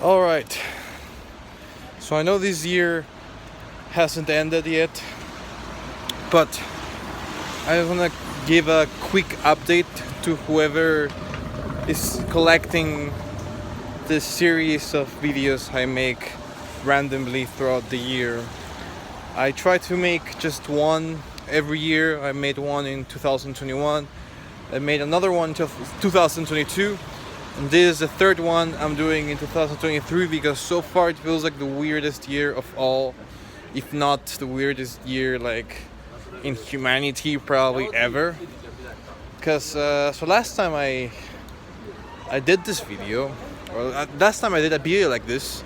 Alright, so I know this year hasn't ended yet, but I just want to give a quick update to whoever is collecting this series of videos I make randomly throughout the year. I try to make just one every year. I made one in 2021, I made another one in 2022, and this is the third one I'm doing in 2023 because so far it feels like the weirdest year of all, if not the weirdest year like in humanity probably ever. Because so last time I did this video, or last time I did a video like this,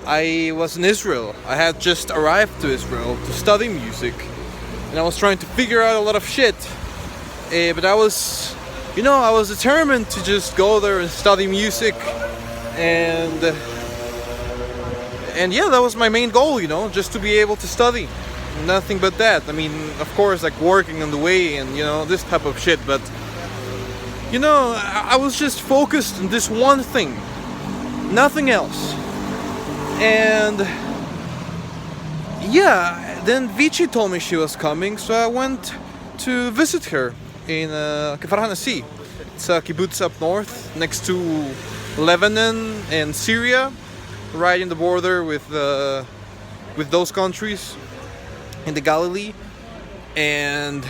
I was in Israel. I had just arrived to Israel to study music, and I was trying to figure out a lot of shit. But I was determined to just go there and study music, and yeah, that was my main goal, just to be able to study. Nothing but that. I mean, of course, like working on the way and this type of shit. But I was just focused on this one thing, nothing else. And yeah, then Vici told me she was coming, so I went to visit her in Kfar Hanasi. It's a kibbutz up north next to Lebanon and Syria, right in the border with those countries in the Galilee. And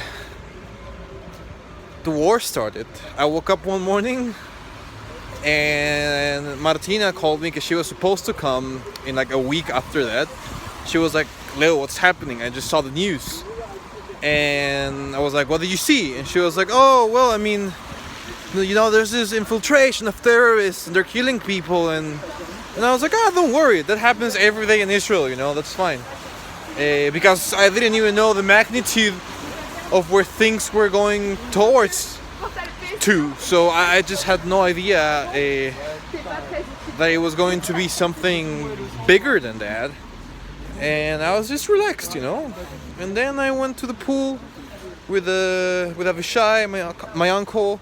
the war started. I woke up one morning and Martina called me because she was supposed to come in like a week after that. She was like, "Leo, what's happening? I just saw the news." And I was like, "What did you see?" And she was like, "Oh, well, I mean, there's this infiltration of terrorists and they're killing people." And I was like, "Don't worry, that happens every day in Israel, that's fine." Because I didn't even know the magnitude of where things were going towards to. So I just had no idea that it was going to be something bigger than that. And I was just relaxed, And then I went to the pool with Avishai, my uncle,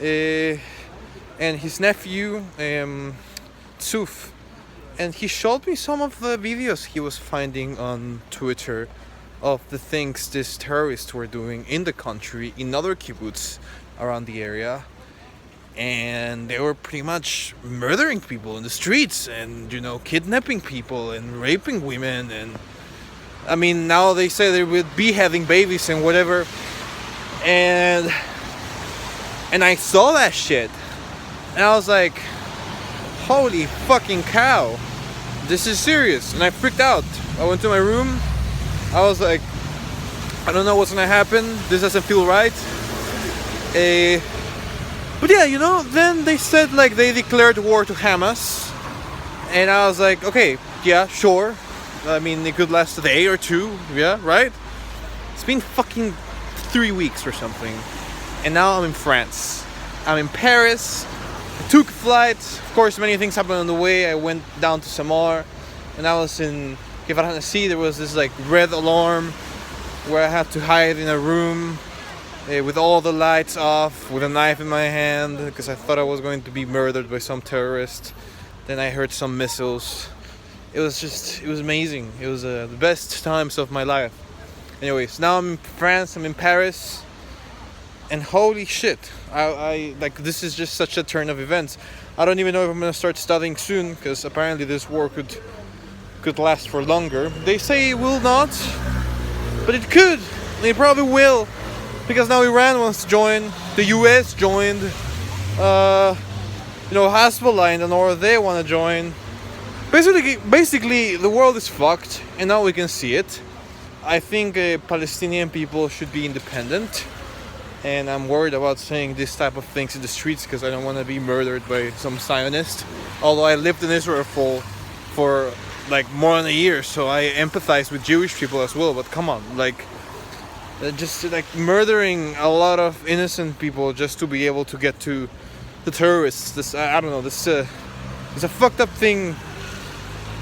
and his nephew, Tzuf. And he showed me some of the videos he was finding on Twitter of the things these terrorists were doing in the country, in other kibbutz around the area. And they were pretty much murdering people in the streets and, kidnapping people and raping women. And I mean, now they say they would be having babies and whatever. And I saw that shit. And I was like, holy fucking cow. This is serious. And I freaked out. I went to my room. I was like, I don't know what's gonna happen. This doesn't feel right. But yeah, then they said like they declared war to Hamas. And I was like, okay, yeah, sure. I mean, it could last a day or two. Yeah, right? It's been fucking 3 weeks or something. And now I'm in France. I'm in Paris. I took a flight. Of course, many things happened on the way. I went down to Samar. And I was in Kfar Hanasi. There was this like red alarm where I had to hide in a room with all the lights off, with a knife in my hand, because I thought I was going to be murdered by some terrorist. Then I heard some missiles. It was amazing. It was the best times of my life. Anyways, now I'm in France, I'm in Paris, and holy shit, I like, this is just such a turn of events. I don't even know if I'm gonna start studying soon, because apparently this war could last for longer. They say it will not, but it could. It probably will, because now Iran wants to join, the US joined, Hezbollah in the north, they want to join. Basically, the world is fucked, and now we can see it. I think Palestinian people should be independent, and I'm worried about saying this type of things in the streets because I don't want to be murdered by some Zionist. Although I lived in Israel for like more than a year, so I empathize with Jewish people as well. But come on, like, just like murdering a lot of innocent people just to be able to get to the terrorists. This, I don't know. This is a fucked up thing.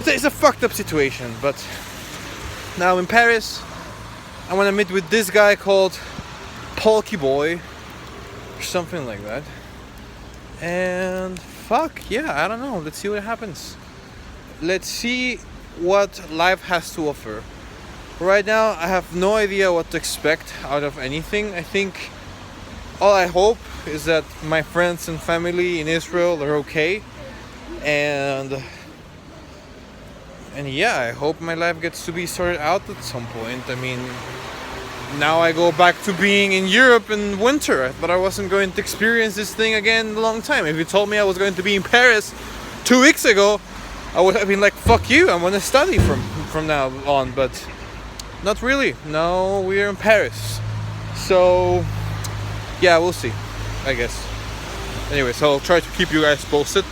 It's a fucked up situation. But now in Paris, I want to meet with this guy called Polky Boy, or something like that. And fuck yeah, I don't know. Let's see what happens. let's see what life has to offer. Right now, I have no idea what to expect out of anything. I think all I hope is that my friends and family in Israel are okay, and yeah, I hope my life gets to be sorted out at some point. I mean, now I go back to being in Europe in winter. I thought I wasn't going to experience this thing again in a long time. If you told me I was going to be in Paris 2 weeks ago, I would have been like, fuck you, I'm going to study from now on. But not really. No, we're in Paris. So, yeah, we'll see, I guess. Anyway, so I'll try to keep you guys posted.